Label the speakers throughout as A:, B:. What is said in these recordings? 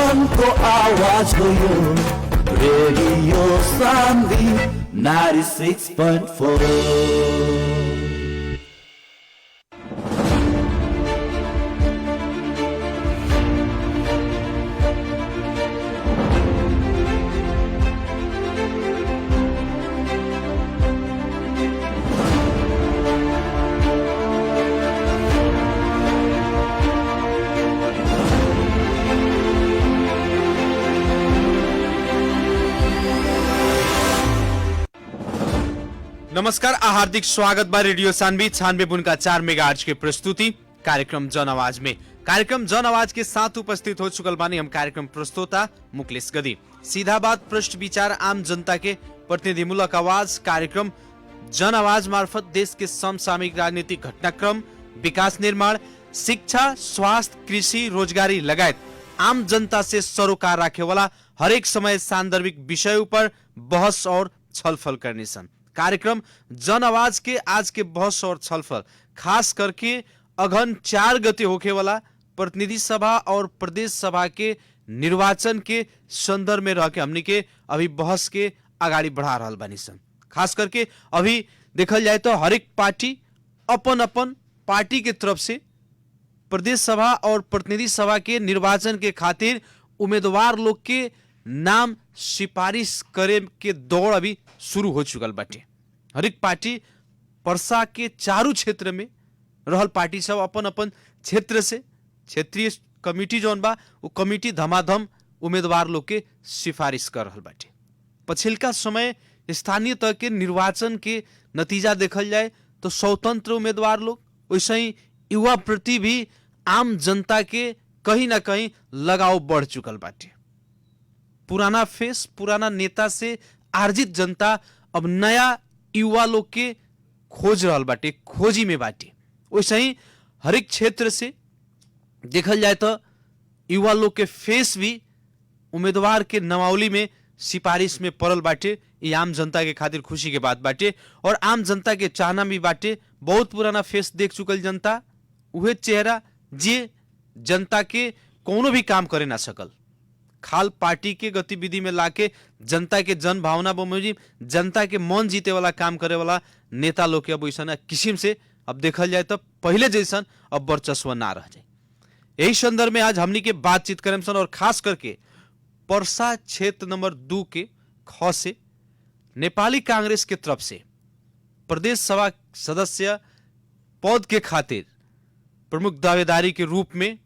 A: जीवनको आवाज हो यो रेडियो सान्वी 96.4।
B: नमस्कार, हार्दिक स्वागत बा रेडियो सान्वी 96.4 मेगाहर्ट्ज के प्रस्तुति कार्यक्रम जन आवाज में। कार्यक्रम जन आवाज के साथ उपस्थित हो चुकल बानी हम कार्यक्रम प्रस्तोता मुकेश गदी। सीधा बात, पृष्ठ विचार, आम जनता के प्रतिनिधिमूलक आवाज कार्यक्रम जन आवाज मार्फत देश के समसामयिक राजनीतिक घटनाक्रम, विकास निर्माण, शिक्षा, स्वास्थ्य, कृषि, रोजगारी लगायत आम जनता से सरोकार राखे वाला हरेक समय सांदर्भिक विषय पर बहस और छलफल करने सन। कार्यक्रम जन आवाज के आज के बहस और छलफल खास करके अगहन 4 गते होखे वाला प्रतिनिधि सभा और प्रदेश सभा के निर्वाचन के संदर्भ में रह के हमनी के अभी बहस के आगाड़ी बढ़ा रहल बानी सन। खास करके अभी देखल जाए तो हरेक पार्टी अपन अपन पार्टी के तरफ से प्रदेश सभा और प्रतिनिधि सभा के निर्वाचन के खातिर उम्मीदवार लोग के नाम सिफारिश करे के दौड़ अभी शुरू हो चुकल बाटे। हरेक पार्टी पर्सा के चारू क्षेत्र में रहल पार्टी सब अपन अपन क्षेत्र से क्षेत्रीय कमिटी जौन बा वो कमिटी धमाधम उम्मीदवार लोग के सिफारिश कर रहल बाटे। पछिलका समय स्थानीय तह के निर्वाचन के नतीजा देखल जाए तो स्वतंत्र उम्मीदवार लोग वैसे ही युवा प्रति भी आम जनता के कहीं ना कहीं लगाव बढ़ चुकल बाटे। पुराना फेस, पुराना नेता से अर्जित जनता अब नया युवा लोग के खोज रहल बाटे, खोजी में बाटे। वैसे ही हरेक क्षेत्र से देखल जाए तो युवा लोग के फेस भी उम्मीदवार के नवावली में सिफारिश में पड़ल बाटे। ये आम जनता के खातिर खुशी के बात बाटे और आम जनता के चाहना भी बाटे। बहुत पुराना फेस देख चुकल जनता, उहे चेहरा जे जनता के कोनो भी काम करे ना सकल, खाल पार्टी के गतिविधि में लाके जनता के जन भावना बमोजी जनता के मन जीते वाला काम करे वाला नेता लोग के अब वैसा किस्म से अब देखल जाए तो पहले जैसन अब वर्चस्व ना रह जाए। यही संदर्भ में आज हमनी के बातचीत करें सन और खास करके पर्सा क्षेत्र नंबर 2 के ख से नेपाली कांग्रेस के तरफ से प्रदेश सभा सदस्य पद के खातिर प्रमुख दावेदारी के रूप में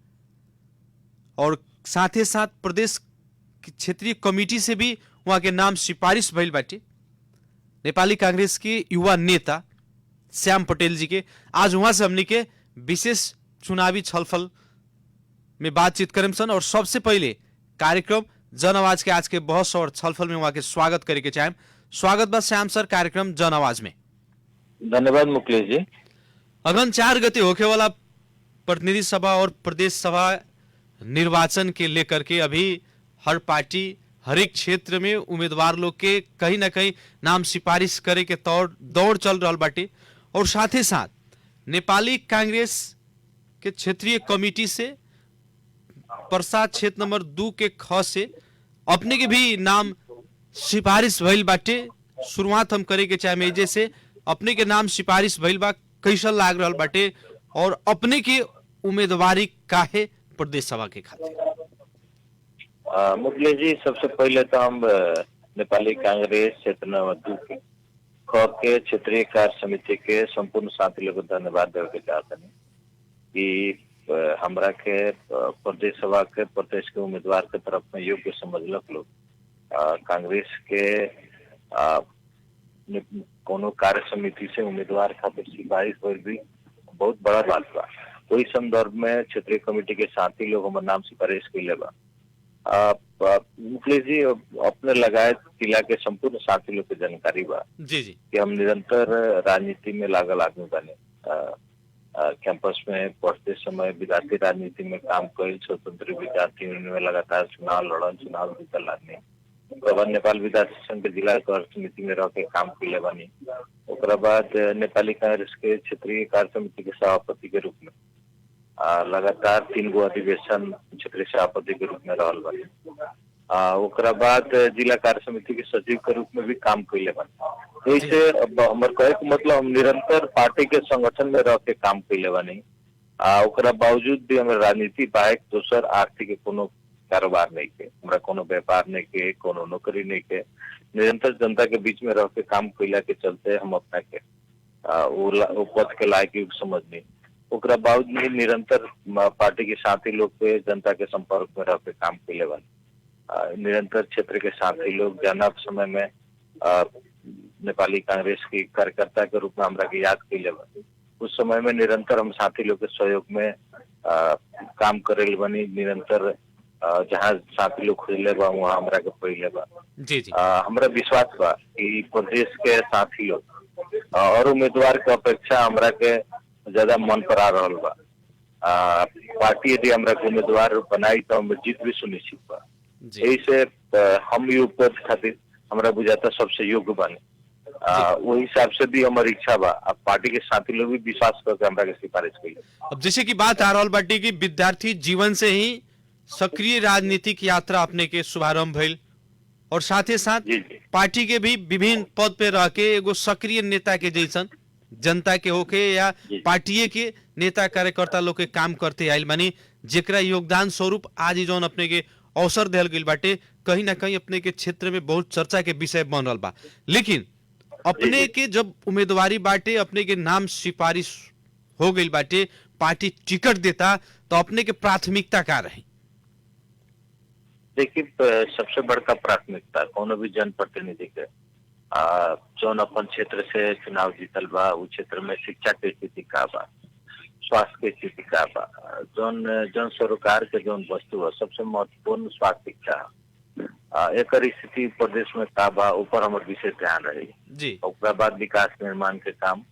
B: और साथ ही साथ प्रदेश क्षेत्रीय कमिटी से भी वहां के नाम सिफारिश भइल बाटे। नेपाली कांग्रेस के युवा नेता श्याम पटेल जी के आज वहां से हमनी के विशेष चुनावी छलफल में बातचीत करें सन और सबसे पहले कार्यक्रम जन आवाज के आज के बहस और छलफल में वहां के स्वागत करे के चाहेम। स्वागत बा श्याम सर कार्यक्रम जन आवाज में।
C: धन्यवाद मुकेश जी।
B: अगन 4 गते होके वाला प्रतिनिधि सभा और प्रदेश सभा निर्वाचन के लेकर के अभी हर पार्टी हरेक क्षेत्र में उम्मीदवार लोग के कहीं ना कहीं नाम सिफारिश करे के दौड़ चल रहा बाटे और साथ ही साथ नेपाली कांग्रेस के क्षेत्रीय कमिटी से पर्सा क्षेत्र नंबर 2 के ख से अपने के भी नाम सिफारिश भइल बाटे। शुरुआत हम करे के चाहे जैसे अपने के नाम सिफारिश भइल बा, कैसा लाग रहल बाटे और अपने के उम्मीदवारी काहे प्रदेश सभा के खातिर?
C: मुकेश जी, सबसे पहले तो हम नेपाली कांग्रेस क्षेत्र नंबर 2 के ख के क्षेत्रीय कार्य समिति के संपूर्ण साथी लोग को धन्यवाद देवे के चाहते हैं कि हमरा के प्रदेश सभा के प्रदेश के उम्मीदवार के तरफ में योग्य समझलक लोग। कांग्रेस के कोनो कार्य समिति से उम्मीदवार खातिर सिफारिश होल भी बहुत बड़ा बात बा। वही संदर्भ में क्षेत्रीय कमेटी के साथी लोग हमारे नाम सिफारिश कैले बा। मुकेश जी, अपने लगाए जिला के संपूर्ण साथी लोग के जानकारी बा
B: जी
C: कि हम निरंतर राजनीति में लागल आदमी बने। कैंपस में पढ़ते समय विद्यार्थी राजनीति में काम कर, स्वतंत्र विद्यार्थी यूनियन में लगातार चुनाव लड़न, चुनाव जीतल आदमी। नेपाल विद्यार्थी संघ के जिला कार्य समिति में रह के काम कैले बानी। ओकरा बाद नेपाली कांग्रेस के क्षेत्रीय कार्य समिति के सभापति के रूप में लगातार 3 गो अधिवेशन क्षेत्रीय सभापति के रूप में रहल बानी। ओकरा बाद जिला कार्य समिति के सचिव के रूप में भी काम कैले बानी। ऐसे हमर कहे के मतलब हम निरंतर पार्टी के संगठन में रह के काम कैले बानी। ओकरा बावजूद भी हमें राजनीति बाहेक दोसर आर्थिक कोनो कारोबार नहीं के, हमरा कोनो व्यापार नहीं के, कोनो नौकरी नहीं के। निरंतर जनता के बीच में रह के काम कैला के चलते हम अपना के वो पद के लायक समझनी। ओकरा बावजूद भी निरंतर पार्टी के साथी लोग के जनता के संपर्क में रह के काम कैले बानी। निरंतर क्षेत्र के साथी लोग जाना समय में नेपाली कांग्रेस की कार्यकर्ता के रूप में हमरा के याद कैले बानी। उस समय में निरंतर हम साथी लोग के सहयोग में काम करेल बनी। निरंतर जहाँ साथी लोग खोजले बा वहाँ हमरा के पहिले बा।
B: जी जी
C: हमरा विश्वास बा कि प्रदेश के साथी लोग और उम्मीदवार के अपेक्षा हमरा के ज्यादा मन पर आ रहल बा। पार्टी यदि हमरा के उम्मीदवार बनाई तो हम जीत भी सुनिश्चित बा। यही से हम ये पद खातिर हमरा बुझाता सबसे योग्य बने। वही हिसाब से भी हमारी इच्छा बा। अब पार्टी के साथी लोग भी विश्वास करके हमरा के सिफारिश कइले।
B: अब जैसे की बात आ रहल बाटी की विद्यार्थी जीवन से ही सक्रिय राजनीतिक यात्रा अपने के शुभारंभ भइल और साथ ही साथ पार्टी के भी विभिन्न पद पे रह के एगो सक्रिय नेता के जैसन जनता के होके या पार्टी के नेता कार्यकर्ता लोग के काम करते आइल मानी, जेकरा योगदान स्वरूप आज जौन अपने के अवसर दिल गई बाटे कहीं ना कहीं अपने के क्षेत्र में बहुत चर्चा के विषय बन रहा बा। लेकिन अपने के जब उम्मीदवारी बाटे अपने के नाम सिफारिश हो गई बाटे, पार्टी टिकट देता तो अपने के प्राथमिकता क्या रही?
C: देखिए सबसे बड़का प्राथमिकता कोनो भी जनप्रतिनिधि के जौन अपन क्षेत्र से चुनाव जीतल बा उ क्षेत्र में शिक्षा के स्थिति का बा, स्वास्थ्य के स्थिति का बा, जौन जन सरोकार के जौन वस्तु है सबसे महत्वपूर्ण स्वास्थ्य शिक्षा एक स्थिति प्रदेश में का बा ऊपर हमारे विशेष ध्यान रही जी। ओकरा बाद विकास निर्माण के काम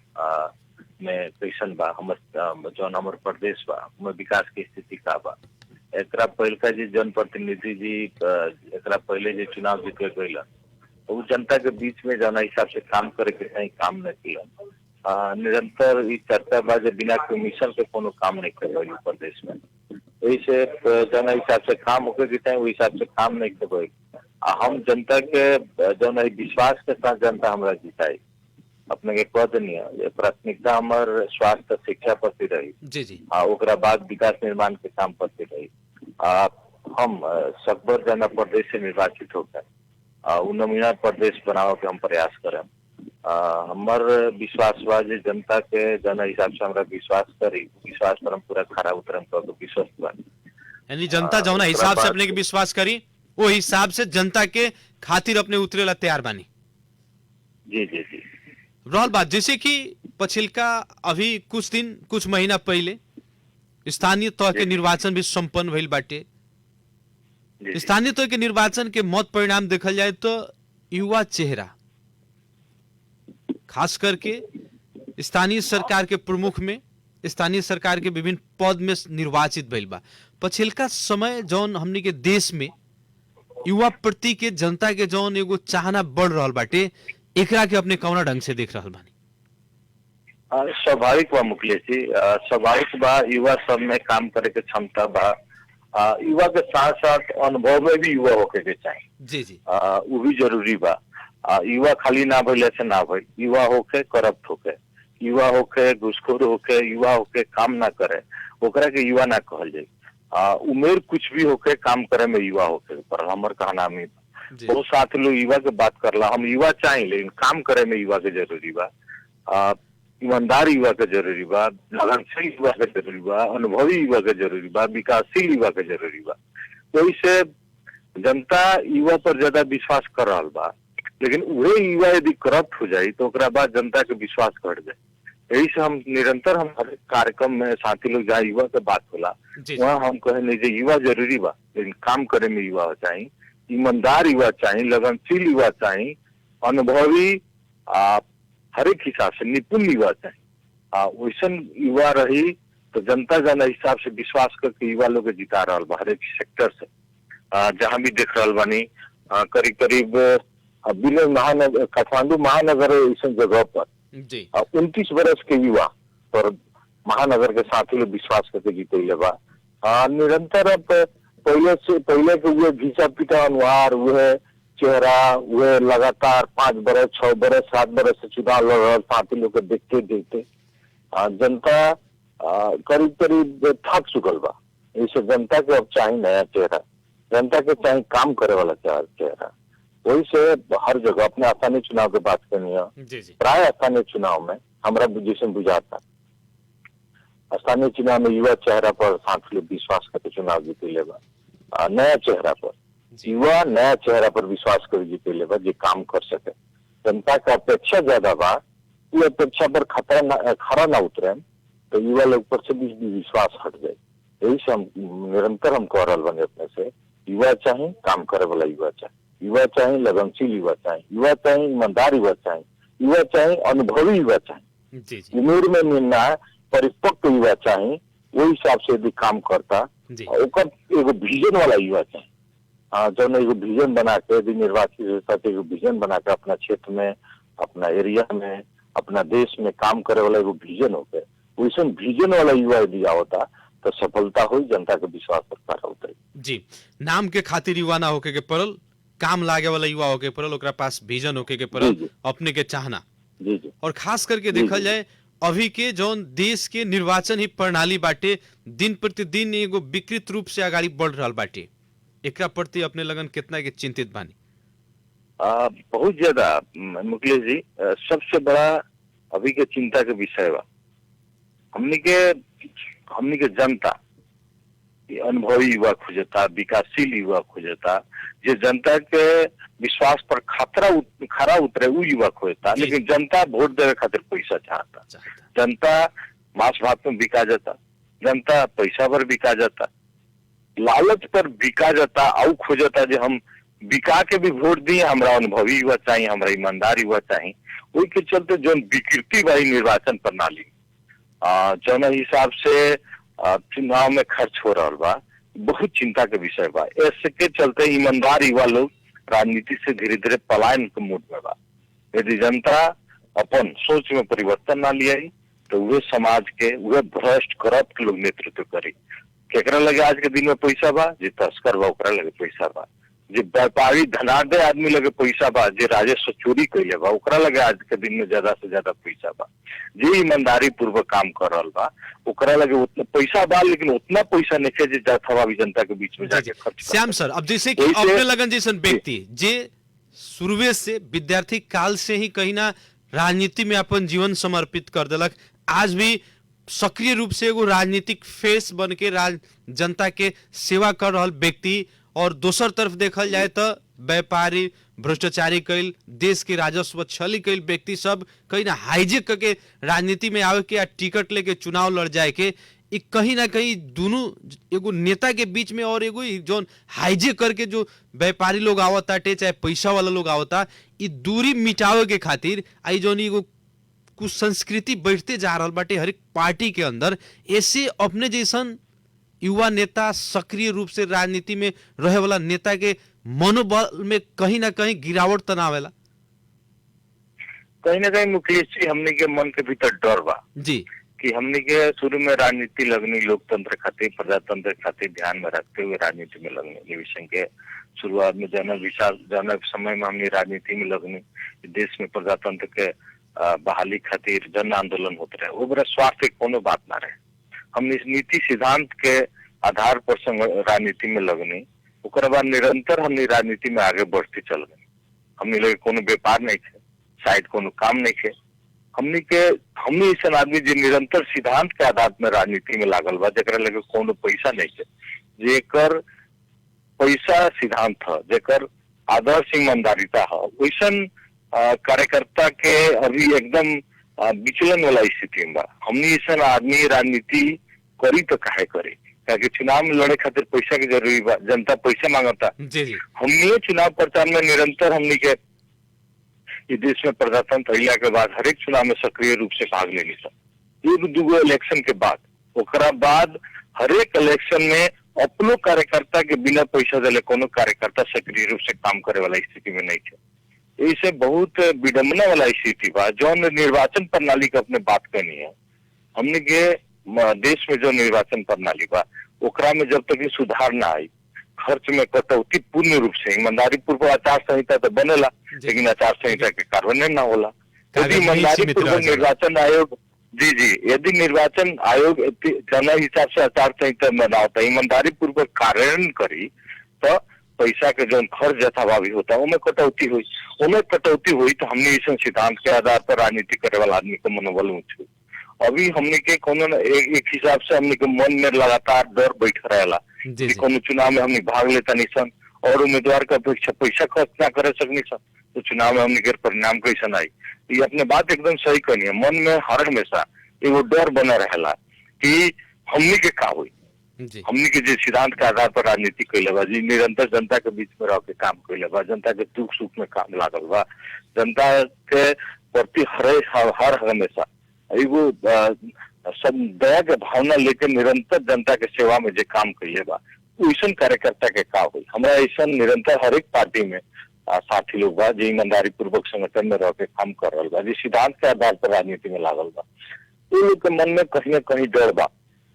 C: में कैसन बा हमर जौन हमार प्रदेश बा में विकास की स्थिति का बा। एकरा पहलका जी जनप्रतिनिधि जी एकरा पहले जो चुनाव जीत के गइलन वो जनता के बीच में जाना हिसाब से काम करे के कहीं काम न किलन। निरंतर इस चर्चा बा जे बिना कमीशन के कोनो काम नहीं कर प्रदेश में। वैसे जाना हिसाब से काम होके के चाहे वही हिसाब से काम नहीं कर। हम जनता के जौन विश्वास के साथ जनता हमरा जिताई अपने के कह देनी है प्राथमिकता हमार स्वास्थ्य शिक्षा प्रति रही
B: जी जी।
C: ओकरा बाद विकास निर्माण के काम प्रति रही। हम सकबर जना प्रदेश से निर्वाचित होकर नमूना प्रदेश बनावे के हम प्रयास करें। हमार विश्वास बा जे जनता के जना हिसाब से हमरा विश्वास करी विश्वास पर हम पूरा खरा उतरम तो विश्वस्त बा।
B: यानी जनता जौना हिसाब से अपने के विश्वास करी वो हिसाब से जनता के खातिर अपने उतरेला तैयार बानी।
C: जी जी जी।
B: रहल बात जैसे कि पछिलका अभी कुछ महीना पहले स्थानीय तह के निर्वाचन भी संपन्न भइल बाटे। स्थानीय तह के निर्वाचन के मत परिणाम देखल जाए तो युवा चेहरा खास करके स्थानीय सरकार के प्रमुख में स्थानीय सरकार के विभिन्न पद में निर्वाचित भइल बा। पछिलका समय जौन हमनी के देश में युवा प्रति के जनता के जौन एगो चाहना बढ़ रहल बाटे एकरा के अपने कौना ढंग से देख रहल बानी?
C: स्वाभाविक बा मुकेश जी, स्वाभाविक बा युवा सब में काम करे के क्षमता बा। युवा के साथ साथ अनुभव में भी युवा होके के चाहिए
B: जी जी।
C: वो भी जरूरी बा। युवा खाली ना भइले से ना भइल, युवा होके करप्ट होके, युवा होके घुसखोर होके, युवा होके काम ना करे ओकरा के युवा ना कहल जाए। उम्र कुछ भी होके काम करे में युवा होके पर हमर कहना में बहुत साथ लोग युवा के बात करला। हम युवा चाहिए लेकिन काम करे में युवा के जरूरी बा। ईमानदार युवा के जरूरी बा, लगनशील युवा के जरूरी बा, अनुभवी युवा के जरूरी बा, विकासशील युवा के जरूरी बा। तो इससे जनता युवा पर ज्यादा विश्वास कर रहा बा। लेकिन वही युवा यदि करप्ट हो जाये तो ओकरा बाद जनता के विश्वास घट जाए। यही से हम निरंतर हमारे कार्यक्रम में साथी लोग जहाँ युवा के बात होला वहाँ हम कहे जे युवा जरूरी बा लेकिन काम करे में युवा चाहिए, ईमानदार युवा चाहिए, लगनशील युवा चाहिए, अनुभवी हर एक हिसाब से निपुण युवा चाहिए। वैसन युवा रही तो जनता जना हिसाब से विश्वास करके युवा लोग जिता रहा बा हर एक सेक्टर से। जहाँ भी देख रहा बानी करीब करीब काठमांडू महानगर ऐसा जगह पर 29 वर्ष के युवा पर महानगर के साथी लोग विश्वास करके जीते बा। निरंतर अब पहले के हुए घिसा पिटा अनुहार, हुए चेहरा, हुए लगातार 5 बरस 6 बरस 7 बरस से चुनाव लड़ रहा साथी लोग के देखते देखते जनता करीब करीब थक चुकल बा। इसे जनता के अब चाहिए नया चेहरा, जनता के चाहिए काम करे वाला चेहरा। वही से हर जगह अपने स्थानीय चुनाव की बात करनी है, प्राय स्थानीय चुनाव में हमारा जैसे बुझाता स्थानीय चुनाव में युवा चेहरा पर साथी लोग विश्वास करके चुनाव जीते लेगा। नया चेहरा पर युवा नया चेहरा पर विश्वास कर जीते लेगा जो काम कर सके। जनता का अपेक्षा ज्यादा बा, ये अपेक्षा पर खरा ना उतरे तो युवा लोग पर से भी विश्वास हट जाए। यही से हम निरंतर हम कह रहा बने अपने से, युवा चाहे काम करे वाला युवा चाहे, युवा चाहे लगनशील युवा चाहे, युवा चाहे ईमानदार युवा चाहे, युवा चाहे अनुभवी युवा चाहे, उम्र में मिलना परिपक्व युवा चाहे। वही हिसाब से यदि काम करता ओकर एगो विजन वाला युवा चाहे। जब एगो विजन बना के यदि निर्वाचित होता तो एगो विजन बना के अपना क्षेत्र में, अपना एरिया में, अपना देश में काम करे वाला एगो विजन हो गए। वैसे विजन वाला युवा यदि आवता तो सफलता हुई, जनता के विश्वास पर खरा उतरी।
B: जी, नाम के खातिर युवा ना होके के पड़ल, काम लागे वाला युवा होके पड़ल, ओकरा पास विजन होके के पड़ल, अपने के चाहना।
C: जी।
B: और खास करके देखल जाए अभी के जौन देश के निर्वाचन ही प्रणाली बाटे दिन प्रतिदिन एगो विकृत रूप से आगाड़ी बढ़ रहा बाटे, एकरा प्रति अपने लगन कितना के चिंतित बानी?
C: बहुत ज्यादा मुकेश जी, सबसे बड़ा अभी के चिंता के विषय बा हमनी के जनता अनुभवी युवा खोजता, विकासशील युवा खोजता, जो जनता के विश्वास पर खरा उतरे वो युवा खोजता। लेकिन जनता वोट देवे खातिर पैसा चाहता, जनता मांस भात में बिका जाता, जनता पैसा पर बिका जाता, लालच पर बिका जाता, आउ खोजता जो हम बिका के भी वोट दिए, हमारा अनुभवी युवा चाहिए, हमारा ईमानदार युवा चाहिए। वही के चलते जो विकृति वाली निर्वाचन प्रणाली जौन हिसाब से चुनाव में खर्च हो रहा बा, बहुत चिंता के विषय बा। इसके चलते ईमानदार युवा लोग राजनीति से धीरे धीरे पलायन के मूड में बा। यदि जनता अपन सोच में परिवर्तन ना लिया तो वह समाज के वह भ्रष्ट करप्ट लोग नेतृत्व करी। केकरा लगे आज के दिन में पैसा बा, जे तस्कर बा ओकरा लगे पैसा बा, जे व्यापारी धनाढ्य आदमी लगे पैसा बा, जे राजस्व चोरी कैले बा ओकरा लगे आज के दिन में ज्यादा से ज्यादा पैसा बा, जे ईमानदारी पूर्वक काम कर रहा बा ओकरा लगे उतना पैसा बा, लेकिन उतना पैसा नहीं जे जाता जनता के बीच में जाके खर्च।
B: श्याम सर, अब जैसे कि अपने लगन जैसे व्यक्ति जे शुरुए से विद्यार्थी काल से ही कहीं ना राजनीति में अपन जीवन समर्पित कर दिलक, आज भी सक्रिय रूप से एगो राजनीतिक फेस बन के जनता के सेवा कर रहा व्यक्ति, और दोसर तरफ देखल जाए तो व्यापारी भ्रष्टाचारी कैल, देश के राजस्व छली कैल व्यक्ति सब कहीं ना हाईजेक करके राजनीति में आवे के या टिकट लेके चुनाव लड़ जाए के, कहीं ना कहीं दोनों एगो नेता के बीच में और एगो जो हाईजेक करके जो व्यापारी लोग आवता चाहे पैसा वाला लोग आवता, ये दूरी मिटावे के खातिर आई जो एगो कुछ संस्कृति बढ़ते जा रहा बाटे हर एक पार्टी के अंदर। ऐसे अपने जैसन युवा नेता सक्रिय रूप से राजनीति में रहे वाला नेता के मनोबल में कहीं ना कहीं गिरावट तनावेला,
C: कहीं ना कहीं मुकेश जी हमने के मन के भीतर डर बा
B: जी
C: कि हमने के शुरू में राजनीति लगनी लोकतंत्र खातिर प्रजातंत्र खातिर ध्यान में रखते हुए राजनीति में लगनी। ये विषय के शुरुआत में जन समय में हमने राजनीति में लगनी, देश में प्रजातंत्र के बहाली खातिर जन आंदोलन होते रहे, वो बड़ा स्वार्थ कोनो बात ना रहे। हमने इस नीति सिद्धांत के आधार पर राजनीति में लगनी, उसके बाद निरंतर हमने राजनीति में आगे बढ़ते चल गए। हमने लगे कोनो व्यापार नहीं थे, शायद कोनो काम नहीं थे, हमने ऐसा आदमी जो निरंतर सिद्धांत के आधार में राजनीति में लागल बा, जरा लगे कोनो पैसा नहीं थे, जेकर पैसा सिद्धांत था, जेकर आदर्श ईमानदारिता है, वैसन कार्यकर्ता के अभी एकदम विचलन वाला स्थिति में बा। हमने ऐसा आदमी राजनीति करी तो काहे करे, क्योंकि चुनाव में लड़े खातिर पैसा की जरूरी बा, जनता पैसा मांगता। हमने चुनाव प्रचार में निरंतर हमने के ये देश में प्रजातंत्र अहिला के बाद हर एक चुनाव में सक्रिय रूप से भाग लेनी था। एक दूगो इलेक्शन के बाद ओकरा बाद हर एक इलेक्शन में अपनो कार्यकर्ता के बिना पैसा दिले कोनो कार्यकर्ता सक्रिय रूप से काम करे वाला स्थिति में नहीं थे। इसे बहुत विडम्बना वाला स्थिति बा। जो निर्वाचन प्रणाली का अपने बात करनी है, हमने के देश में जो निर्वाचन प्रणाली बा ओकरा में जब तक सुधार ना आई, खर्च में कटौती पूर्ण रूप से, ईमानदारी पूर्वक आचार संहिता तो बनेला लेकिन आचार संहिता के कार्यान्वयन ना होला। यदि ईमानदारी पूर्वक निर्वाचन आयोग यदि निर्वाचन आयोग जना हिसाब से आचार संहिता बनावता, ईमानदारी पूर्वक कार्यान्वयन करी तो पैसा के जो खर्च यथाभावी होता है उनमें कटौती हुई तो हमने इस सिद्धांत के आधार पर राजनीति करे वाला आदमी का मनोबल ऊंच हुई। अभी हमने के कोनो एक हिसाब से हमने के मन में लगातार डर बैठ रहेला कि कोनो चुनाव में हमने भाग लेता नहीं सन और उम्मीदवार का अपेक्षा पैसा खर्च ना करे सकनी सन तो चुनाव में हमने के परिणाम कैसा आई। ये अपने बात एकदम सही कहनी है, मन में हर हमेशा एगो डर बना रहेला कि हमने के का हुई, हमने के जो सिद्धांत के आधार पर राजनीति कैले बा, जी निरंतर जनता के बीच में रह के काम कैले बा, जनता के दुख सुख में काम लागल बा, जनता के प्रति हर हमेशा एगो सब दया के भावना लेकर निरंतर जनता के सेवा में जो काम कैले बा, वैसन कार्यकर्ता के का हुई। हमारा ऐसा निरंतर हर एक पार्टी में साथी लोग बा जो ईमानदारी पूर्वक संगठन में रह के काम कर रहा बा, जो सिद्धांत के आधार पर राजनीति में लागल बा, ये लोग के मन में कहीं न कहीं डर बा।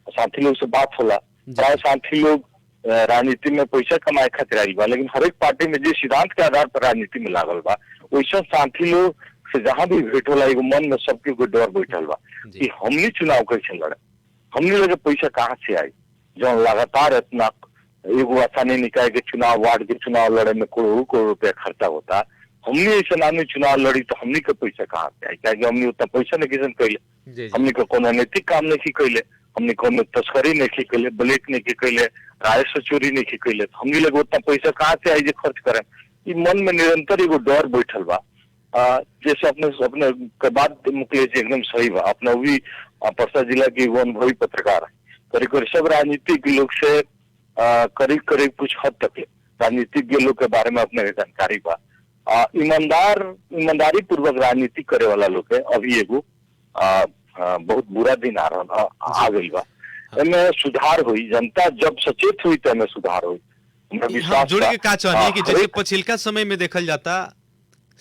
C: साथी लोग से बात होला, चाहे साथी लोग राजनीति में पैसा कमाए खातिर आई बा, लेकिन हर एक पार्टी में जो सिद्धांत के आधार पर राजनीति में लागल बा वैसा साथी लोग से जहाँ भी भेंट होला एगो मन में सबके कोई डर बैठल बा कि हमने चुनाव कैसे लड़े, हमने लगे पैसा कहाँ से आई, जो लगातार इतना एगो आसानी निकाय के चुनाव, वार्ड के चुनाव लड़े में करोड़ रुपया खर्चा होता, हमने ऐसा नामी चुनाव लड़ी तो हमने के पैसा कहाँ से आई, क्या हमने उतना पैसा नहीं किसन कैले, हमने को कोनो अनैतिक काम नहीं कैले, हमने कोनो तस्करी नहीं कैले, ब्लैक नहीं कैले, राजस्व चोरी नहीं कैले, तो हमने लगे उतना पैसा कहाँ से आई जो खर्च करें। ये मन में निरंतर एगो डर बैठल बा। जैसे अपने के बात मुकेश जी एकदम सही बा, अपना भी परसा जिला की वो अनुभवी पत्रकार है, करीब सब राजनीतिक लोग से करीब कुछ हद तक राजनीतिज्ञ लोग के बारे में अपने जानकारी बा। ईमानदारी पूर्वक राजनीति करे वाला लोग के अभी एगो बहुत बुरा दिन आ गई बा, एमे सुधार हुई, जनता जब सचेत हुई तो एमे सुधार हुई।
B: जोड़ के का चाहिए कि जैसे पछिलका समय में देखल जाता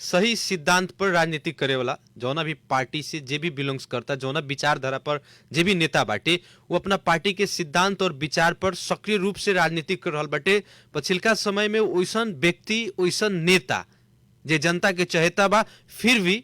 B: सही सिद्धांत पर राजनीति करे वाला जौना भी पार्टी से जे भी बिलोंग्स करता, जौना विचारधारा पर जे भी नेता बाटे वो अपना पार्टी के सिद्धांत और विचार पर सक्रिय रूप से राजनीति कर रहल बाटे। पछिलका समय में वैसन व्यक्ति वैसन नेता जे जनता के चहेता बा, फिर भी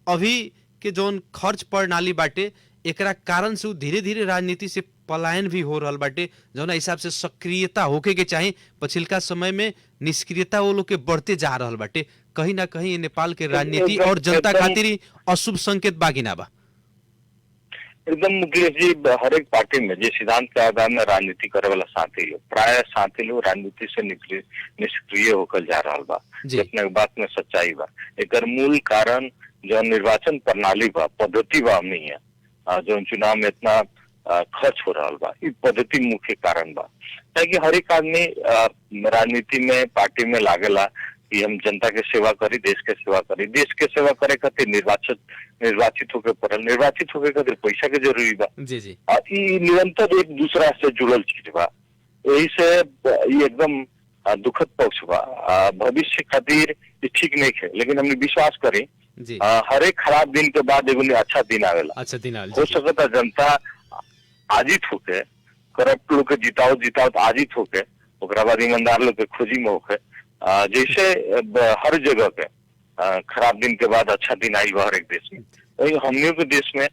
B: अभी के जौन खर्च प्रणाली बाटे एकरा कारण से धीरे धीरे राजनीति से पलायन भी हो रहल बाटे। जौना हिसाब से सक्रियता होके के चाही, पछिलका समय में निष्क्रियता वो लोग के बढ़ते जा रहल बाटे। कहीं ना कहीं नेपाल के राजनीति और जनता खातिर अशुभ संकेत बाकी ना बा।
C: एकदम मुकेश जी, हर एक पार्टी में जो सिद्धांत के आधार में राजनीति करे वाला साथी लोग, प्राय साथी लोग राजनीति से निष्क्रिय होकर जा रहा बा, अपने बात में सच्चाई बा। एकर मूल कारण जो निर्वाचन प्रणाली बा, पद्धति बा नहीं है, जो चुनाव में इतना खर्च हो रहा बा, ये पद्धति मुख्य कारण बा। ताकि हर एक आदमी राजनीति में पार्टी में लागेला कि हम जनता के सेवा करी, देश के सेवा करी, देश के सेवा करे खातिर निर्वाचित होके पड़ल, निर्वाचित होके खातिर पैसा के जरूरी बा। ये निरंतर एक दूसरा से जुड़ल चीज बा, यही से ये एकदम दुखद पक्ष बा। भविष्य खातिर ये ठीक नहीं है, लेकिन हमने विश्वास करी हर एक खराब दिन के बाद एगो अच्छा दिन आवेला। हो सकता जनता आजित होके, करप्ट लोग के जिताओ आजित होके, ओकरा बाद ईमानदार लोग के खोजी में होके, जैसे हर जगह के खराब दिन के बाद अच्छा दिन आई हर एक देश में, वही हमनियों के देश में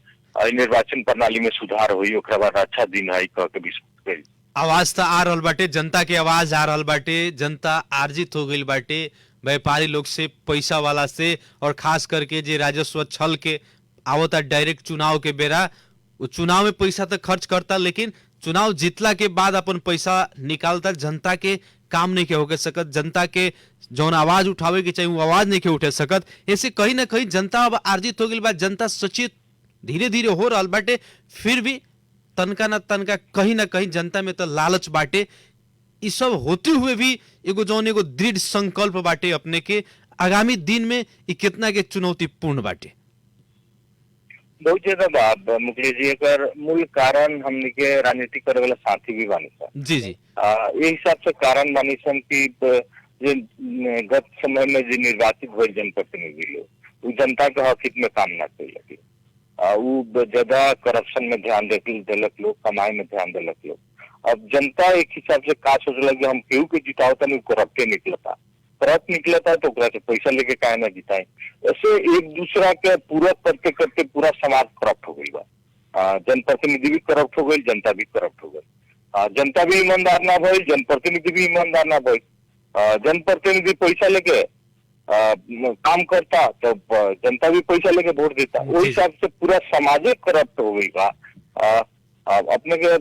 C: निर्वाचन प्रणाली में सुधार हुई, ओकरा बाद अच्छा दिन आई कह के विश्वास करी।
B: आवाज तो आ रहल बाटे, जनता के आवाज आ रहल बाटे, जनता आर्जित हो गई बाटे व्यापारी लोग से, पैसा वाला से, और खास करके जे राजस्व छल के आवता डायरेक्ट चुनाव के बेरा, वो चुनाव में पैसा तो खर्च करता लेकिन चुनाव जीतला के बाद अपन पैसा निकालता, जनता के काम नहीं के होके सकत, जनता के जौन आवाज उठावे के चाहिए वो आवाज नहीं के उठे सकत। ऐसे कहीं ना कहीं जनता अब आर्जित हो गई बा, जनता सचेत धीरे धीरे हो रहा बाटे, फिर भी तनका न तनका कहीं ना कहीं जनता में तो लालच बाटे। ये सब होते हुए भी एगो जौन एगो दृढ़ संकल्प बाटे अपने के आगामी दिन में ये कितना के चुनौतीपूर्ण बाटे।
C: बहुत ज्यादा बात मुकेश जी, एकर मूल कारण हमने के राजनीति करे वाला साथी भी बानी सन।
B: जी
C: ये हिसाब से कारण बानी सन कि गत समय में जो निर्वाचित हुए जनप्रतिनिधि लोग जनता के हक हित में काम ना कर लगे, वो ज्यादा करप्शन में ध्यान देलक लोग, कमाई में ध्यान देलक लोग। अब जनता एक हिसाब से का सोचल कि हम केहू के जिताओ तनी करप्टे निकलता तो ओकरा से पैसा लेके काहे ना जिताए। ऐसे एक दूसरा के पूरक करते करते पूरा समाज करप्ट हो गई बा। जनप्रतिनिधि भी करप्ट हो गई, जनता भी करप्ट हो गई। जनता भी ईमानदार ना भइल, जनप्रतिनिधि भी ईमानदार ना भइल। जनप्रतिनिधि पैसा लेके काम करता तो जनता भी पैसा लेके वोट देता। वही हिसाब से पूरा समाज करप्ट हो गई बा। अपने के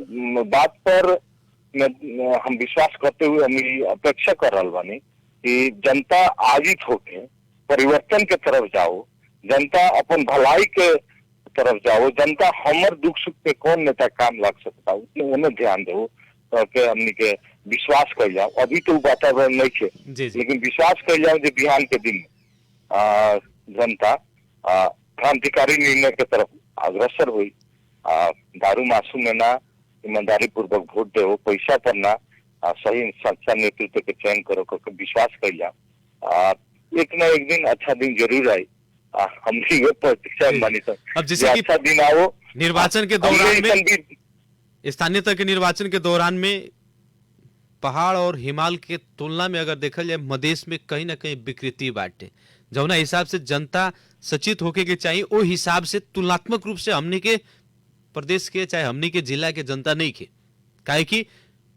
C: बात पर हम विश्वास करते हुए हम अपेक्षा कर रहा बानी कि जनता आजित होके परिवर्तन के तरफ जाओ, जनता अपन भलाई के तरफ जाओ, जनता हमर दुख सुख पे कौन नेता काम लग सकता उन्हें ध्यान दो के हमनी के विश्वास कर जाओ। अभी तो वातावरण नहीं है, लेकिन विश्वास कर जाओ जो बिहान के दिन जनता क्रांतिकारी निर्णय के तरफ अग्रसर हुई। दारू मासूम में ना, ईमानदारी पूर्वक वोट दे, पैसा पर ना, सही सच्चा नेतृत्व के चयन करो करके विश्वास कर जाओ। एक ना एक दिन अच्छा दिन जरूर आए। हम भी ये प्रतीक्षा मानी सर।
B: अब जैसे कि
C: अच्छा दिन आओ
B: निर्वाचन के दौरान में, स्थानीय तक के निर्वाचन के दौरान में पहाड़ और हिमालय के तुलना में अगर देखल जाए मधेश में कहीं ना कहीं विकृति बाटे। जौना हिसाब से जनता सचेत होके के चाहिए वो हिसाब से तुलनात्मक रूप से हमने के प्रदेश के चाहे हमने के जिला के जनता नहीं के, काहे कि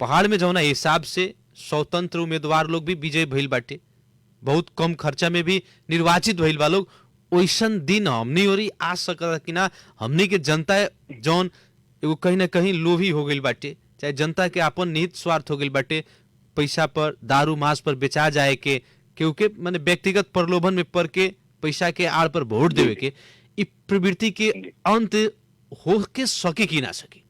B: पहाड़ में जौना हिसाब से स्वतंत्र उम्मीदवार लोग भी विजय भइल बाटे, बहुत कम खर्चा में भी निर्वाचित भइल बा लोग। वैसन दिन हमनी और आ सकता कि ना हमनी के जनता जौन एगो कहीं ना कहीं लोभी हो गई बाटे, चाहे जनता के अपन निहित स्वार्थ हो गई बाटे, पैसा पर दारू मांस पर बेचा जाए के क्योंकि माने व्यक्तिगत प्रलोभन में पड़ के पैसा के आड़ पर वोट देवे के इ प्रवृत्ति के अंत हो के सके कि ना सके।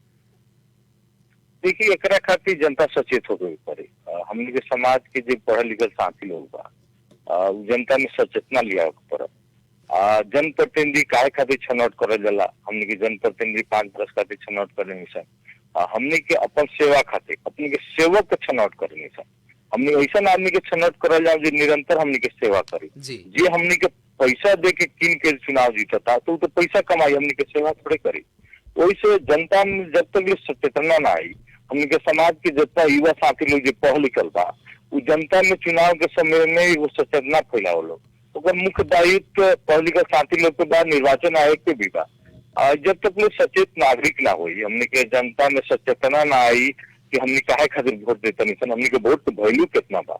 C: देखिए एकरा खातिर जनता सचेत हो गई पड़े। हमने के समाज के जो पढ़ल लिखल साथी लोग बा जनता में सचेतना लिया पड़े। जनप्रतिनिधि काहे खातिर छनौट करल जाला, हमने के जनप्रतिनिधि 5 वर्ष खातिर छनौट करने मिशन, हमने के अपन सेवा खातिर अपने के सेवक के छनौट करने मिशन। हमने ऐसा आदमी के छनौट करल जाओ जो निरंतर हमने के सेवा करी। जे हमने के पैसा दे के किन के चुनाव जीतता तो पैसा कमाई, हमने के सेवा थोड़े करी। वैसे जनता में जब तक ये सचेतना ना आई, हमने के समाज के जितना युवा साथी लोग जो पढ़ लिखल बा वो जनता में चुनाव के समय में वो सचेतना फैलाओ लोग। तो मुख्य दायित्व पढ़ लिखल साथी लोग के बाद निर्वाचन आयोग के भी बा। जब तक लोग सचेत नागरिक ना हुई, हमने के जनता में सचेतना ना आई कि हमने काहे खातिर वोट देता नहीं, हमने के वोट के वैल्यू कितना बा,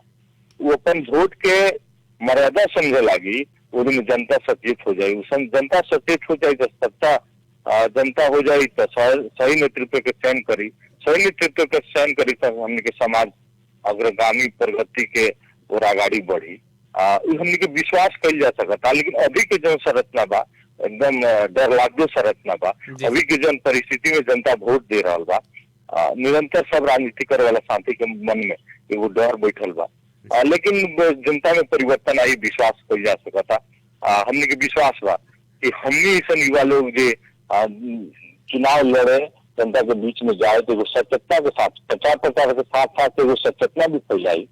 C: वो अपन वोट के मर्यादा समझे लागी, वो दिन जनता सचेत हो जाए। जनता सचेत हो जाए तो सत्ता जनता हो जाए तो सही नेतृत्व के चयन करी, सही नेतृत्व के चयन करी तो हमने के समाज अग्रगामी प्रगति के और आगाड़ी बढ़ी। हमने के विश्वास कल जा सकता। लेकिन अभी के जो संरचना बा एकदम डर लागो संरचना बा। अभी के जन परिस्थिति में जनता वोट दे रहा बा, निरंतर सब राजनीति करे वाला शांति के मन में वो डर बैठल बा। लेकिन जनता में परिवर्तन आई, विश्वास कल जा सकता। हमने के विश्वास बा कि हमने ऐसा युवा लोग जो चुनाव लड़े, जनता के बीच में जाए तो सचेतना के साथ, प्रचार प्रचार के साथ साथ वो सचेतना भी फैलाई,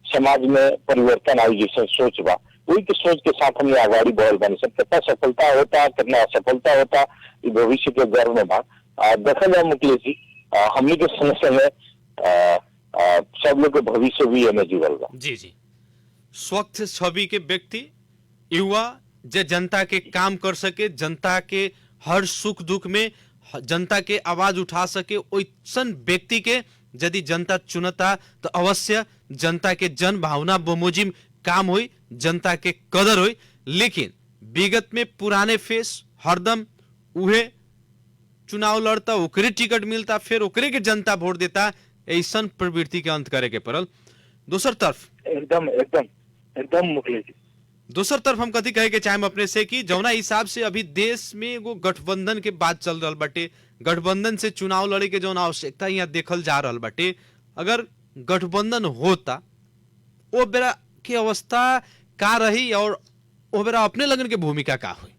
C: समाज में परिवर्तन आई जैसे सोच बा, वही के सोच के साथ हमने आगाड़ी बढ़ल बानी। सब कितना सफलता होता कितना असफलता होता ये भविष्य के गर्व में बा। देखा जाए मुकेश जी, हमने के समय में सब लोग के भविष्य भी हमें जीवल बा।
B: जी जी, स्वच्छ छवि के व्यक्ति युवा जे जनता के काम कर सके, जनता के हर सुख दुख में जनता के आवाज उठा सके, वैसन व्यक्ति के यदि जनता चुनता तो अवश्य जनता के जन भावना बोमोजिम काम हुई, जनता के कदर हुई। लेकिन विगत में पुराने फेस हरदम उहे चुनाव लड़ता, ओकरे टिकट मिलता, फिर ओकरे के जनता वोट देता, ऐसा प्रवृत्ति के अंत करे के पड़ल। दोसर तरफ
C: एकदम एकदम एकदम मुकेश जी,
B: दोसर तरफ हम कथी कहे के चाहे अपने से कि जौना हिसाब से अभी देश में एगो गठबंधन के बात चल रहा बाटे, गठबंधन से चुनाव लड़े के जौन आवश्यकता यहाँ देखल जा रहा बाटे, अगर गठबंधन होता वो बेरा की अवस्था का रही और वो बेरा अपने लगन के भूमिका का हुई?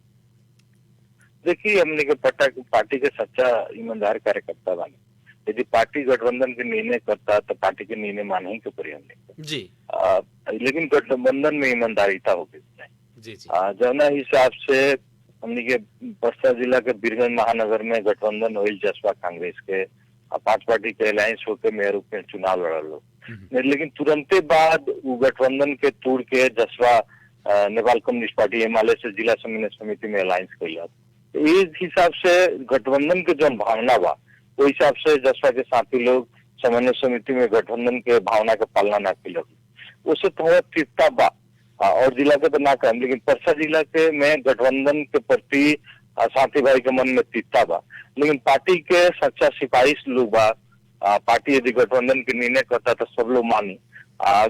C: देखिए हमने के पार्टी के सच्चा ईमानदार कार्यकर्ता बानी। यदि पार्टी गठबंधन के निर्णय करता तो पार्टी के निर्णय माने ही के पड़ी हमने
B: जी।
C: लेकिन गठबंधन में ईमानदारीता हो गई
B: जी जी।
C: जौना हिसाब से हमने के बस्तर जिला के बीरगंज महानगर में गठबंधन होइल जसपा कांग्रेस के 5 पार्टी के अलायंस होकर मेयर रूप में चुनाव लड़ल लोग। लेकिन तुरंते बाद वो गठबंधन के तोड़ के जसपा नेपाल कम्युनिस्ट पार्टी एमाले से जिला समन्वय समिति में अलायंस कैला। तो इस हिसाब से गठबंधन के जो भावना बा वो हिसाब से जसपा के साथी लोग समन्वय समिति में गठबंधन के भावना के पालना ना कैलक, उससे थोड़ा तिरता बा। और जिला के तो ना कहें, लेकिन परसा जिला के में गठबंधन के प्रति साथी भाई के मन में तिरता बा। लेकिन पार्टी के सच्चा सिपाही लोग बा, पार्टी यदि गठबंधन के निर्णय करता तो सब लोग मानी।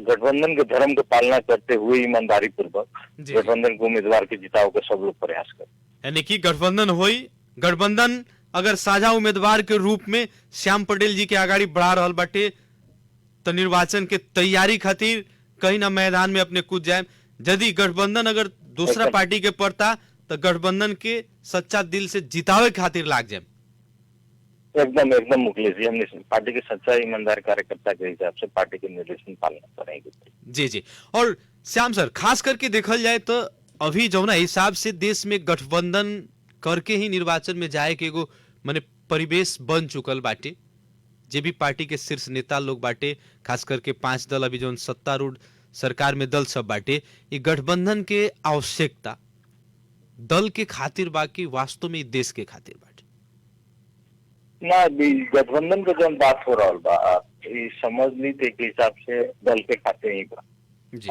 C: गठबंधन के धर्म की पालना करते हुए ईमानदारी पूर्वक गठबंधन के उम्मीदवार के जिताव के सब लोग प्रयास कर,
B: यानी कि गठबंधन होई, गठबंधन अगर साझा उम्मीदवार के रूप में श्याम पटेल जी के आगाड़ी बढ़ा रहल बाटे तो निर्वाचन के तैयारी खातिर कहीं ना मैदान में अपने कूद जाए। यदि गठबंधन अगर दूसरा पार्टी के पड़ता तो गठबंधन के सच्चा दिल से जितावे खातिर लाग जाए।
C: एकदम एकदम मुखलेश जी, हमने पार्टी के सच्चा ईमानदार कार्यकर्ता के हिसाब से पार्टी के निर्देशन पालना करेंगे।
B: जी जी। और श्याम सर, खास करके देखल जाए तो अभी जौना हिसाब से देश में गठबंधन करके ही निर्वाचन में जाए के एगो माने परिवेश बन चुकल बाटे। जे भी पार्टी के शीर्ष नेता लोग बाटे, खास करके 5 दल अभी जो सत्तारूढ़ सरकार में दल सब बाटे, ये गठबंधन के आवश्यकता दल के खातिर बाकी वास्तव में देश के खातिर बाटे
C: ना। गठबंधन का जब बात हो रहा बा समझ ली थे के हिसाब से दल के खातिर ही बा।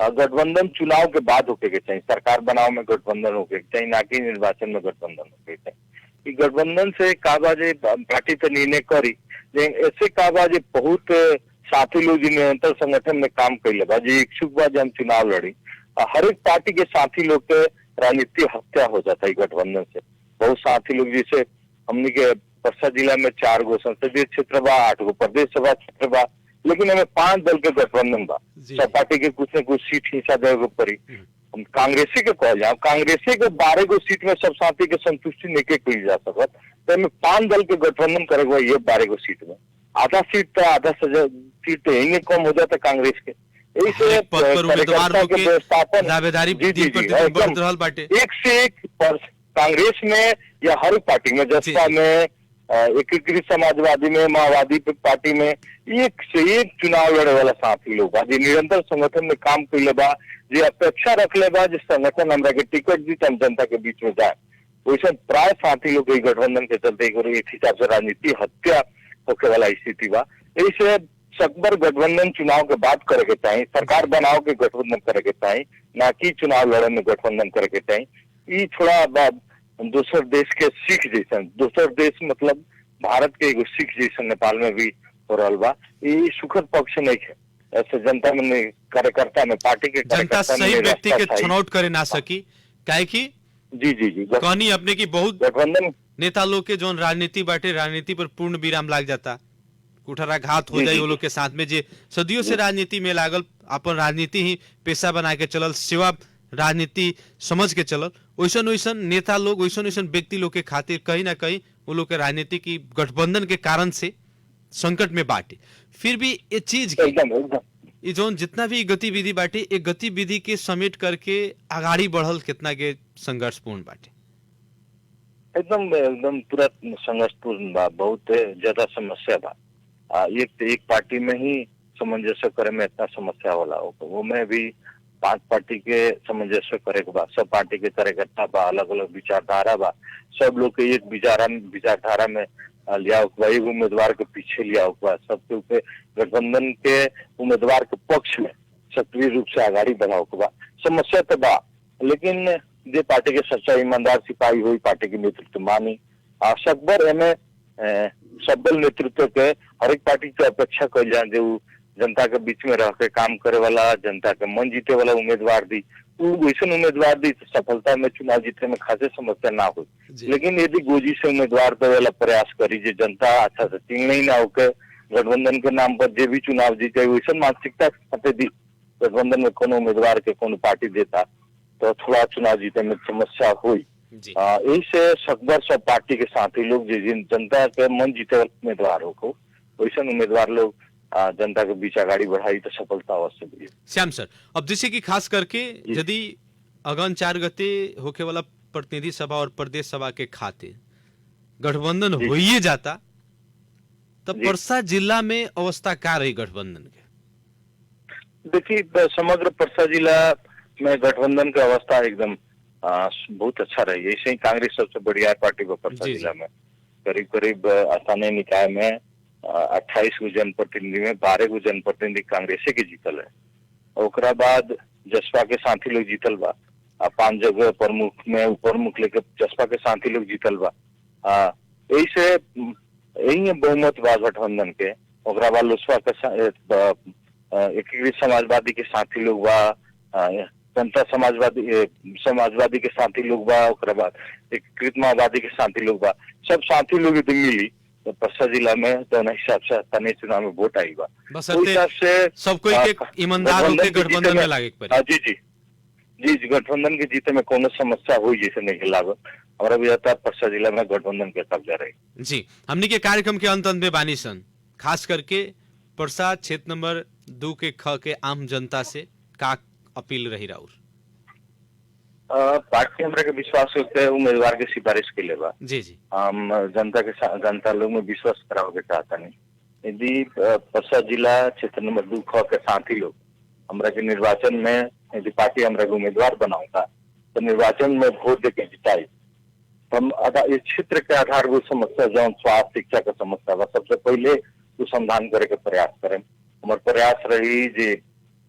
C: गठबंधन चुनाव के बाद होके के चाहिए, सरकार बनाव में गठबंधन होके के चाहिए, ना कि निर्वाचन में गठबंधन होके के चाहिए। गठबंधन से का बाजे पार्टी तो निर्णय करी, लेकिन ऐसे का बाजे बहुत साथी लोग जी निरंतर संगठन में काम कैले बा, जो इच्छुक बा हम चुनाव लड़ी। हर एक पार्टी के साथी लोग के राजनीतिक हत्या हो जाता है गठबंधन से। बहुत साथी लोग जैसे हमने के परसा जिला में 4 गो संसदीय क्षेत्र बा, 8 गो प्रदेश सभा क्षेत्र बा, लेकिन हमें 5 दल के गठबंधन बा। सब पार्टी के कुछ न कुछ सीट हिस्सा देवे पड़ी। हम कांग्रेसी के कह जाओ, कांग्रेसी के 12 गो सीट में सब साथी के संतुष्टि नहीं कही जा सकत, तो हमें 5 दल के गठबंधन करेगा ये 12 गो सीट में आधा सीट तो आधा सीट तो यही कम हो जाता कांग्रेस के। एक से एक कांग्रेस में या हर पार्टी में, जसपा में, एकीकृत समाजवादी में, माओवादी पार्टी में एक से एक चुनाव लड़े वाला साथी लोग बा, निरंतर संगठन में काम कैले बा, जो अपेक्षा रख ले बा जिस संगठन हमरा के टिकट दी हम जनता के बीच में जाए। वैसे प्राय साथी लोग गठबंधन के चलते एक हिसाब से राजनीति हत्या होके वाला स्थिति बा। ऐसे सकबर गठबंधन चुनाव के बाद करे के चाहिए, सरकार बनाओ के गठबंधन करे के चाहिए, ना कि चुनाव लड़े में गठबंधन करे के चाहिए। ये थोड़ा दूसर देश के सिख जैसा, दूसर देश मतलब भारत के एगो सिख जैसा नेपाल में भी हो रहा बा, ये सुखद पक्ष नहीं है। ऐसे जनता में कार्यकर्ता में पार्टी के
B: जनता सही व्यक्ति के छनौट करे ना सकी, काहे की
C: जी जी जी
B: कहानी अपने की बहुत
C: गठबंधन
B: नेता लोग के जो राजनीति बाटे, राजनीति पर पूर्ण विराम लाग जाता, कुठाराघात हो जाए वो लोग के साथ में, जे सदियों से राजनीति में लागल, अपन राजनीति ही पेशा बना के चलल, सेवा राजनीति समझ के चलल, वैसन वैसन नेता लोग, वैसन वैसन व्यक्ति लोग के खातिर कहीं ना कहीं वो लोग के राजनीति की गठबंधन के कारण से संकट में बाटे। फिर भी ये चीज ये जो जितना भी गतिविधि बाटे, एक गतिविधि के समेट करके आगाड़ी बढ़ल कितना के संघर्षपूर्ण बाटे।
C: एकदम एकदम पूरा संघर्षपूर्ण बा, बहुत ज्यादा समस्या बा। एक पार्टी में ही सामंजस्य करे में इतना समस्या होला, वो में भी 5 पार्टी के सामंजस्य करे के बा, सब पार्टी के कार्यकर्ता बा, अलग अलग विचारधारा बा, सब लोग के एक विचारधारा में लिया हुआ, एक उम्मीदवार के पीछे लिया हुआ, सबके ऊपर गठबंधन के उम्मीदवार के पक्ष में सक्रिय रूप से आगाड़ी बढ़ाओ के बा। समस्या तो बा, लेकिन जे पार्टी के सच्चा ईमानदार सिपाही हुई पार्टी के नेतृत्व मानी सकबर एमे सबल नेतृत्व के हर एक पार्टी के अपेक्षा कर जाए, जो जनता के बीच में रह के काम करे वाला, जनता के मन जीते वाला उम्मीदवार दी, वैसे उम्मीदवार दी तो सफलता में चुनाव जीतने में खासे समस्या ना हो। लेकिन यदि गोजी से उम्मीदवार दे वाला प्रयास करी, जो जनता अच्छा से चिंग नहीं ना होके गठबंधन के नाम पर जे भी चुनाव जीते, वैसे मानसिकता खाते दी गठबंधन में कोनो उम्मीदवार के कोनो पार्टी देता तो थोड़ा चुनाव जीते में समस्या हुई। इससे सकबर सब पार्टी के साथी लोग जिन जनता के मन जीते वाले उम्मीदवार हो, वैसे उम्मीदवार लोग जनता के बीच आगाड़ी बढ़ाई तो सफलता अवश्य मिली।
B: श्याम सर, अब जैसे कि खास करके यदि अगन 4 गते होके वाला प्रतिनिधि सभा और प्रदेश सभा के खातिर गठबंधन हो ही जाता, तब परसा जिला में अवस्था क्या रही गठबंधन के?
C: देखिए, समग्र परसा जिला में गठबंधन की अवस्था एकदम बहुत अच्छा रही है। ऐसे ही कांग्रेस सबसे बढ़िया पार्टी को परसा जिला में करीब करीब स्थानीय निकाय में 28 गो जनप्रतिनिधि में 12 गो जनप्रतिनिधि कांग्रेसे के जीतल है। ओकरा बाद जसपा के साथी लोग जीतल बा, 5 जगह प्रमुख में उपप्रमुख लेके जसपा के साथी लोग जीतल बा। यही बहुमत बा गठबंधन के। ओकरा बाद लोजपा के एकीकृत समाजवादी के साथी लोग बा, जनता समाजवादी के साथी लोग बा, ओकरा बाद एकीकृत माओवादी के साथी लोग बा। सब साथी लोग यदि मिली तो परसा जिला में तो हिसाब से स्थानीय चुनाव में वोट आई बा।
B: बस हिसाब से सब कोई के ईमानदार होके गठबंधन में लागे पड़े।
C: जी, गठबंधन के जीते में कोनो समस्या हुई जैसे नहीं लागो। हमारा भी जाता परसा जिला में गठबंधन के कब्जा रही।
B: जी, हमने के कार्यक्रम के अंत में बानी सन, खास करके परसा क्षेत्र नंबर 2 के ख के आम जनता से का अपील रही राउर?
C: पार्टी हमरा के विश्वास होते है उम्मीदवार के सिफारिश के लिए बा।
B: जी,
C: हम जनता लोग में विश्वास करावे चाहता नहीं। यदि परसा जिला क्षेत्र नंबर 2 ख के साथी लोग हमरा के निर्वाचन में यदि पार्टी हमरा के उम्मीदवार बनाऊंगा तो निर्वाचन में वोट देके जिताई। हम इस क्षेत्र के आधारभूत समस्या जौन स्वास्थ्य शिक्षा का समस्या बा, सबसे पहले समाधान करे के प्रयास करें। हमारे प्रयास रही जे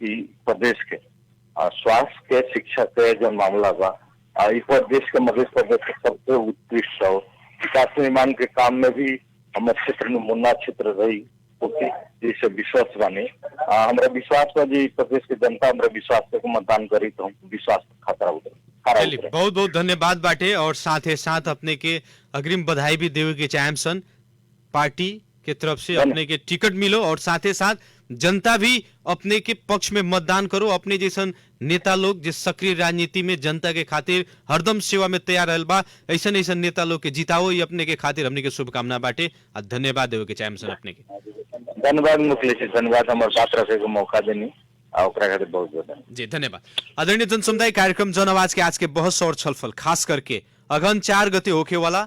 C: प्रदेश के स्वास्थ्य के शिक्षा के जो मामला बा प्रदेश के मध्य प्रदेश के सबसे उत्कृष्ट हो। विकास निर्माण के काम में भी हमारे क्षेत्र में मुन्ना क्षेत्र रही जिससे विश्वास बने। हमारा विश्वास बा जी प्रदेश के जनता हमारा विश्वास के मतदान करी तो हम विश्वास खतरा उतरे।
B: बहुत बहुत धन्यवाद बाटे और साथ ही साथ अपने के अग्रिम बधाई भी देवे के चाहेम सन। पार्टी के तरफ से अपने के टिकट मिलो और साथ ही साथ जनता भी अपने के पक्ष में मतदान करो। अपने जैसन नेता लोग जिस सक्रिय राजनीति में जनता के खातिर हरदम सेवा में तैयार रहल बा, ऐसा ऐसा नेता लोग के जिताओ, ये अपने के खातिर हमने के शुभकामना बाटे। धन्यवाद देवे के चाहेम सन अपने के।
C: धन्यवाद मुखलेश, धन्यवाद हमारे बात रखे के मौका देनी। बहुत बहुत
B: जी धन्यवाद। आदरणीय जन समुदाय, कार्यक्रम जन आवाज के आज के बहस और छलफल खास करके अगहन 4 गते होके वाला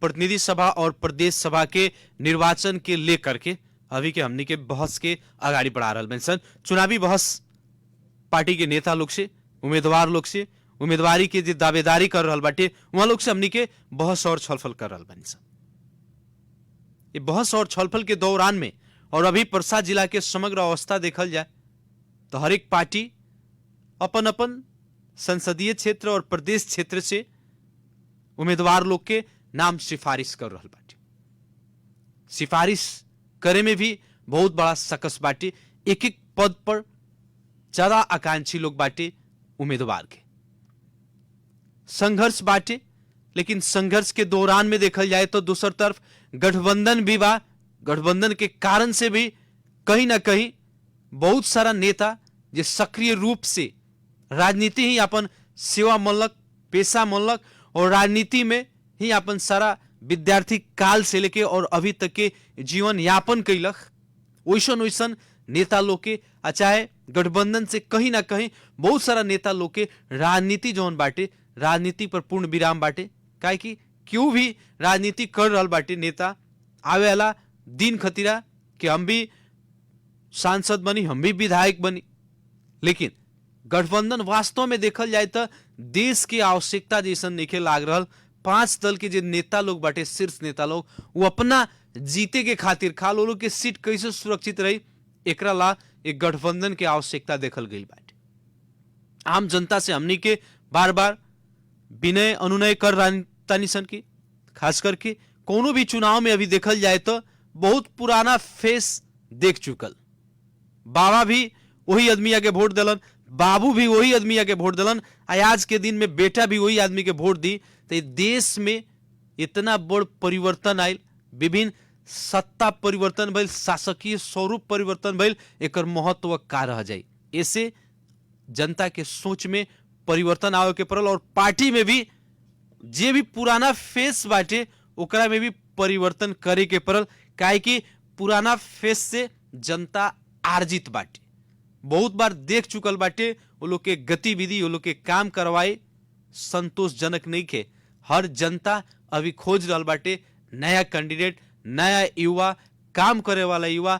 B: प्रतिनिधि सभा और प्रदेश सभा के निर्वाचन के लेकर के अभी के हमनी के बहस के आगाड़ी बढ़ा रहा सन। चुनावी बहस पार्टी के नेता लोग से, उम्मीदवार लोग से, उम्मीदवारी के जो दावेदारी कर रहा बाटे वहां लोग से हमनी के बहस और छलफल कर रहा बनी सन। ये बहस और छलफल के दौरान में और अभी परसा जिला के समग्र अवस्था देखल जाए तो हर एक पार्टी अपन अपन संसदीय क्षेत्र और प्रदेश क्षेत्र से उम्मीदवार लोग के नाम सिफारिश कर रहा बाटे। सिफारिश करे में भी बहुत बड़ा सकस बाटे। एक एक पद पर ज्यादा आकांक्षी लोग बाटे उम्मीदवार के। संघर्ष बाटे, लेकिन संघर्ष के दौरान में देखल जाए तो दूसरी तरफ गठबंधन भी बा। गठबंधन के कारण से भी कहीं ना कहीं बहुत सारा नेता जो सक्रिय रूप से राजनीति ही अपन सेवा मनलक, पेशा मनलक और राजनीति में ही अपन सारा विद्यार्थी काल से लेके और अभी तक के जीवन यापन कैलक। वैसन वैसन नेता लोग के चाहे गठबंधन से कहीं ना कहीं बहुत सारा नेता लोग के राजनीति जौन बाटे, राजनीति पर पूर्ण विराम बाटे। काहे कि क्यों भी राजनीति कर रहा बाटे नेता, आवे वाला दिन खतीरा कि हम भी सांसद बनी, हम भी विधायक बनी। लेकिन गठबंधन वास्तव में देखल जाए तो देश की आवश्यकता जैसन नहीं लाग रहा। 5 दल के जो नेता लोग बाटे, शीर्ष नेता लोग, वो अपना जीते के खातिर खाल लोग के सीट कैसे सुरक्षित रही एकरा ला एक गठबंधन के आवश्यकता देखल गई बाटे। आम जनता से हमनी के बार बार विनय अनुनय कर रानी सन की, खास करके कोनो भी चुनाव में अभी देखल जाए तो बहुत पुराना फेस देख चुकल। बाबा भी वही आदमी आके वोट दिलन, बाबू भी वही आदमी आके वोट दिलन, आज के दिन में बेटा भी वही आदमी के वोट दी। तो देश में इतना बड़ परिवर्तन आयल, विभिन्न सत्ता परिवर्तन भइल, शासकीय स्वरूप परिवर्तन भइल, एकर महत्व का रह जाए। ऐसे जनता के सोच में परिवर्तन आवे के पड़ल और पार्टी में भी जे भी पुराना फेस बाटे ओकरा में भी परिवर्तन करे के पड़ल। काहे कि पुराना फेस से जनता आर्जित बाटे, बहुत बार देख चुकल बाटे। वो लोग के गतिविधि, वो लोग के काम करवाए संतोषजनक नहीं खे। हर जनता अभी खोज रहल बाटे नया कैंडिडेट, नया युवा, काम करे वाला युवा,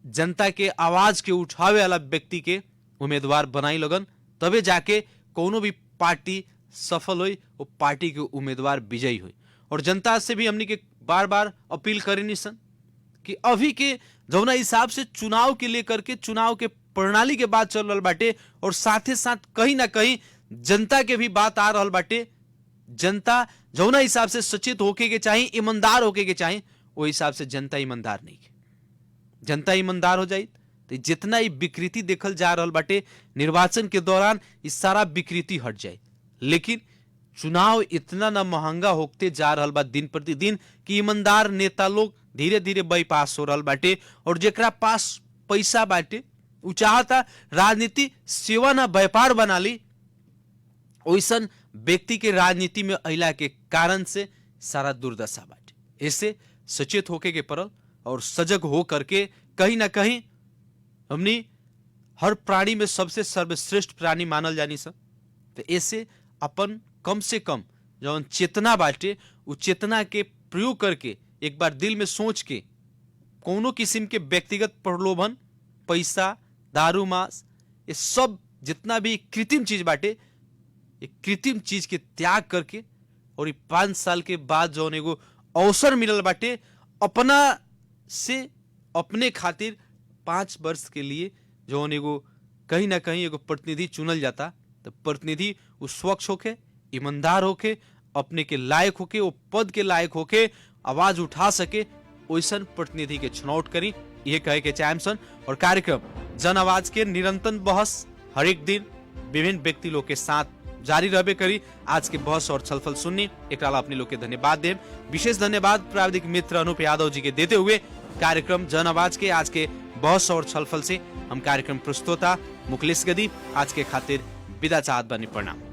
B: जनता के आवाज के उठावे वाला व्यक्ति के उम्मीदवार बनाई लगन, तबे जाके कोनो भी पार्टी सफल हुई, वो पार्टी के उम्मीदवार विजयी हुई। और जनता से भी हमनी के बार बार अपील करेनी सन कि अभी के जौना हिसाब से चुनाव के लेकर के, चुनाव के प्रणाली के बात चल रहा बाटे, और साथ ही साथ कहीं ना कहीं जनता के भी बात आ रहा बाटे। जनता जौना हिसाब से सचेत होके के चाहिए, ईमानदार होके के चाहिए, वो हिसाब से जनता ईमानदार नहीं है। जनता ईमानदार हो जाए तो जितना ही विकृति देखल जा रहा बाटे निर्वाचन के दौरान, इस सारा विकृति हट जाए। लेकिन चुनाव इतना ना महंगा होते जा रहा बा दिन प्रतिदिन कि ईमानदार नेता लोग धीरे धीरे बाईपास हो रहा बाटे, और जेकरा पास पैसा बाटे उ चाहता राजनीति सेवा ना व्यापार बना ली। वैसन व्यक्ति के राजनीति में अइला के कारण से सारा दुर्दशा बाटे। ऐसे सचेत होके के पड़ल और सजग हो करके कहीं ना कहीं हमनी हर प्राणी में सबसे सर्वश्रेष्ठ प्राणी मानल जानी सा। तो ऐसे अपन कम से कम जौन चेतना बाटे उ चेतना के प्रयोग करके एक बार दिल में सोच के कोनो किस्म के व्यक्तिगत प्रलोभन, पैसा, दारू, मांस, ये सब जितना भी कृत्रिम चीज बाटे, ये कृत्रिम चीज के त्याग करके, और 5 साल के बाद जौन एगो अवसर मिलल बाटे अपना से अपने खातिर 5 वर्ष के लिए जौन एगो कहीं ना कहीं एगो प्रतिनिधि चुनल जाता, तो प्रतिनिधि वो स्वच्छ होके, ईमानदार होके, अपने के लायक होके, वो पद के लायक होके आवाज उठा सके, वैसन प्रतिनिधि के छनौट करी, ये कहे के चाहेम सन। और कार्यक्रम जन आवाज के निरंतर बहस हर एक दिन विभिन्न व्यक्ति लोग के साथ जारी रहबे करी। आज के बहस और छलफल सुननी एक अपने लोग के धन्यवाद देव। विशेष धन्यवाद प्राविधिक मित्र अनूप यादव जी के देते हुए कार्यक्रम जन आवाज के आज के बहस और छलफल से हम कार्यक्रम प्रस्तोता मुखलेश गदी आज के खातिर विदा चाहत बनी। प्रणाम।